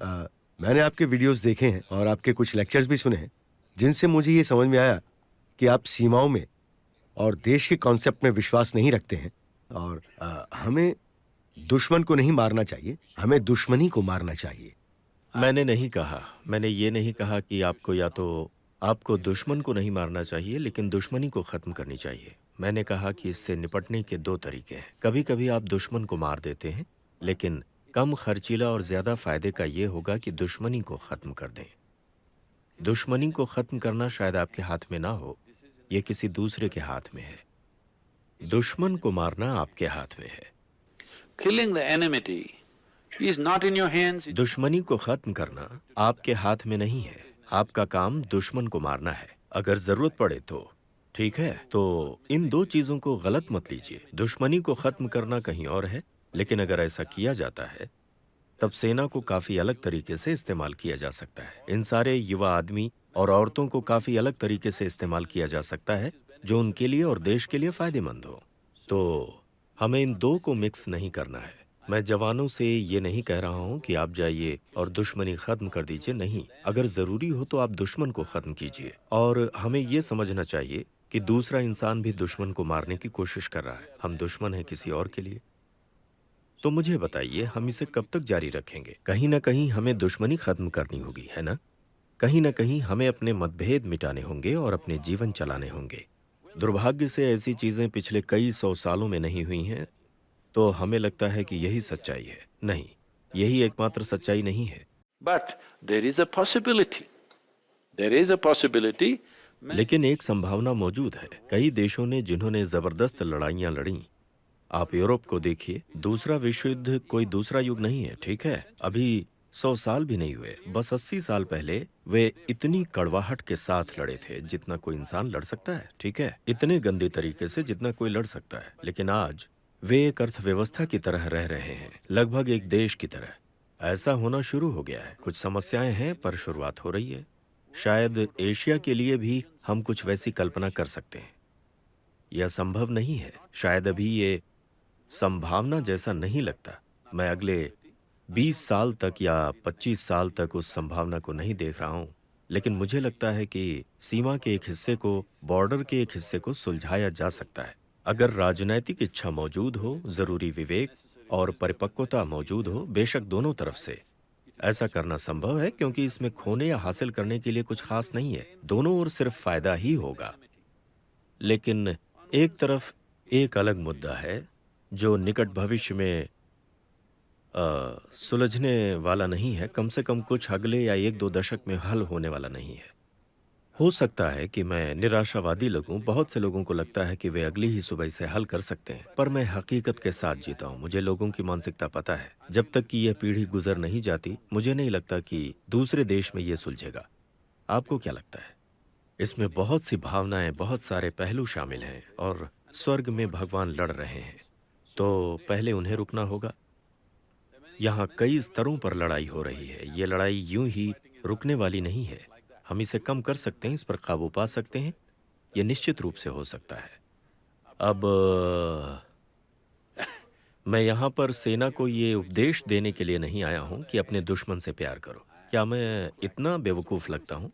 मैंने आपके वीडियोस देखे हैं और आपके कुछ लेक्चर्स भी सुने हैं, जिनसे मुझे ये समझ में आया कि आप सीमाओं में और देश के कॉन्सेप्ट में विश्वास नहीं रखते हैं और हमें दुश्मन को नहीं मारना चाहिए, हमें दुश्मनी को मारना चाहिए। मैंने नहीं कहा, मैंने ये नहीं कहा कि आपको या तो आपको दुश्मन को नहीं मारना चाहिए, लेकिन दुश्मनी को ख़त्म करनी चाहिए। मैंने कहा कि इससे निपटने के 2 तरीके हैं। कभी-कभी आप दुश्मन को मार देते हैं, लेकिन कम खर्चीला और ज़्यादा फ़ायदे का ये होगा कि दुश्मनी को ख़त्म कर दें। दुश्मनी को ख़त्म करना शायद आपके हाथ में ना हो, ये किसी दूसरे के हाथ में है। दुश्मन को मारना आपके हाथ में है। Killing the enmity is not in your hands. दुश्मनी को खत्म करना आपके हाथ में नहीं है। आपका काम दुश्मन को मारना है। अगर जरूरत पड़े तो ठीक है। तो इन 2 चीजों को गलत मत लीजिए। दुश्मनी को खत्म करना कहीं और है, लेकिन अगर ऐसा किया जाता है तब सेना को काफी अलग तरीके से इस्तेमाल किया जा सकता है। इन सारे युवा आदमी और औरतों को काफी अलग तरीके से इस्तेमाल किया जा सकता है, जो उनके लिए और देश के लिए फायदेमंद हो। तो हमें इन 2 को मिक्स नहीं करना है। मैं जवानों से ये नहीं कह रहा हूं कि आप जाइए और दुश्मनी खत्म कर दीजिए, नहीं। अगर जरूरी हो तो आप दुश्मन को खत्म कीजिए। और हमें ये समझना चाहिए कि दूसरा इंसान भी दुश्मन को मारने की कोशिश कर रहा है। हम दुश्मन हैं किसी और के लिए। तो मुझे बताइए, हम इसे कब तक जारी रखेंगे? कहीं ना कहीं हमें दुश्मनी खत्म करनी होगी, है ना? कहीं ना कहीं हमें अपने मतभेद मिटाने होंगे और अपने जीवन चलाने होंगे। दुर्भाग्य से ऐसी चीजें पिछले कई 100 सालों में नहीं हुई हैं। तो हमें लगता है कि यही सच्चाई है। नहीं, यही एकमात्र सच्चाई नहीं है। But there is a possibility. There is a possibility. लेकिन एक संभावना मौजूद है। कई देशों ने जिन्होंने जबरदस्त लड़ाइयां लड़ी, आप यूरोप को देखिए। दूसरा विश्व युद्ध कोई दूसरा युग नहीं है, ठीक है? अभी 100 साल भी नहीं हुए, बस 80 साल पहले वे इतनी कड़वाहट के साथ लड़े थे जितना कोई इंसान लड़ सकता है, ठीक है? इतने गंदे तरीके से जितना कोई लड़ सकता है। लेकिन आज वे एक अर्थव्यवस्था की तरह रह रहे हैं, लगभग एक देश की तरह। ऐसा होना शुरू हो गया है। कुछ समस्याएं हैं, पर शुरुआत हो रही है। शायद एशिया के लिए भी हम कुछ वैसी कल्पना कर सकते हैं। यह संभव नहीं है। शायद अभी ये संभावना जैसा नहीं लगता। मैं अगले 20 साल तक या 25 साल तक उस संभावना को नहीं देख रहा हूं। लेकिन मुझे लगता है कि सीमा के एक हिस्से को, बॉर्डर के एक हिस्से को सुलझाया जा सकता है। अगर राजनैतिक इच्छा मौजूद हो, जरूरी विवेक और परिपक्वता मौजूद हो, बेशक दोनों तरफ से। ऐसा करना संभव है, क्योंकि इसमें खोने या हासिल करने के लिए कुछ खास नहीं है। दोनों ओर सिर्फ फायदा ही होगा। लेकिन एक तरफ एक अलग मुद्दा है जो निकट भविष्य में सुलझने वाला नहीं है। कम से कम कुछ अगले या 1-2 दशक में हल होने वाला नहीं है। हो सकता है कि मैं निराशावादी लगूं। बहुत से लोगों को लगता है कि वे अगली ही सुबह इसे हल कर सकते हैं, पर मैं हकीकत के साथ जीता हूं। मुझे लोगों की मानसिकता पता है। जब तक कि यह पीढ़ी गुजर नहीं जाती, मुझे नहीं लगता कि दूसरे देश में यह सुलझेगा। आपको क्या लगता है? इसमें बहुत सी भावनाएं, बहुत सारे पहलू शामिल हैं और स्वर्ग में भगवान लड़ रहे हैं। तो पहले उन्हें रुकना होगा। यहाँ कई स्तरों पर लड़ाई हो रही है। ये लड़ाई यूं ही रुकने वाली नहीं है। हम इसे कम कर सकते हैं, इस पर काबू पा सकते हैं। ये निश्चित रूप से हो सकता है। अब मैं यहाँ पर सेना को ये उपदेश देने के लिए नहीं आया हूँ कि अपने दुश्मन से प्यार करो। क्या मैं इतना बेवकूफ़ लगता हूँ?